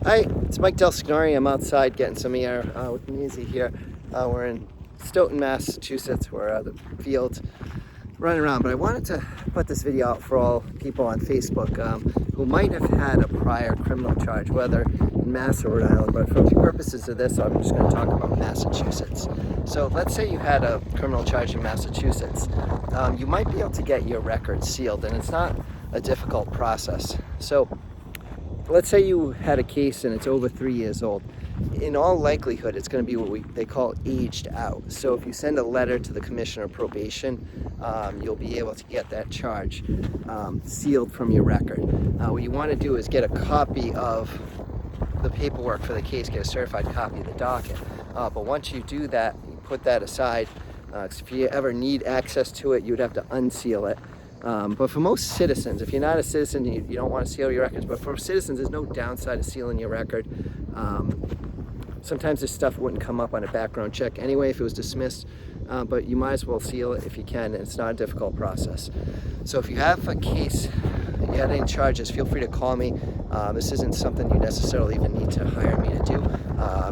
Hi, it's Mike DelSignore. I'm outside getting some air with Maisie here. We're in Stoughton, Massachusetts. We're at the field running around, but I wanted to put this video out for all people on Facebook who might have had a prior criminal charge, whether in Mass or Rhode Island, but for the purposes of this, I'm just going to talk about Massachusetts. So let's say you had a criminal charge in Massachusetts. You might be able to get your record sealed, and it's not a difficult process. So let's say you had a case and it's over 3 years old. In all likelihood, it's going to be what they call aged out. So if you send a letter to the Commissioner of Probation, you'll be able to get that charge sealed from your record. What you want to do is get a copy of the paperwork for the case, get a certified copy of the docket. But once you do that, you put that aside. If you ever need access to it, you'd have to unseal it. But for most citizens, if you're not a citizen, you don't want to seal your records, but for citizens, there's no downside of sealing your record. Sometimes this stuff wouldn't come up on a background check anyway if it was dismissed, but you might as well seal it if you can, and it's not a difficult process. So if you have a case, you had any charges, feel free to call me. This isn't something you necessarily even need to hire me to do.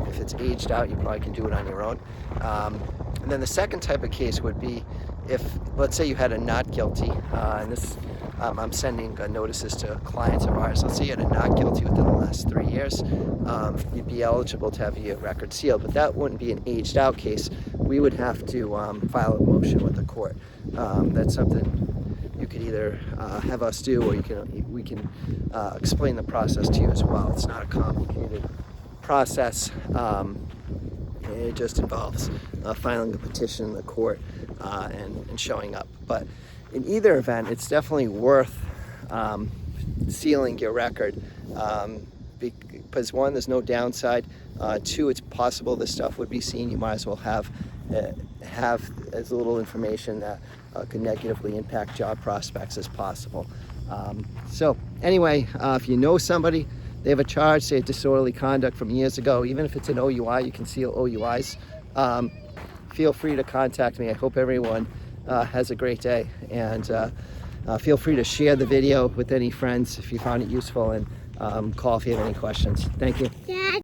If it's aged out, you probably can do it on your own. And then the second type of case would be if, let's say you had a not guilty, and this, I'm sending notices to clients of ours. Let's say you had a not guilty within the last 3 years, you'd be eligible to have your record sealed, but that wouldn't be an aged out case. We would have to file a motion with the court. That's something you could either have us do, or we can explain the process to you as well. It's not a complicated process. It just involves filing a petition in the court and showing up. But in either event, it's definitely worth sealing your record because one, there's no downside. Two, it's possible this stuff would be seen. You might as well have as little information that could negatively impact job prospects as possible. So anyway, if you know somebody, they have a charge, say a disorderly conduct from years ago, even if it's an OUI, you can seal OUIs. Feel free to contact me. I hope everyone has a great day, and feel free to share the video with any friends if you found it useful, and call if you have any questions. Thank you.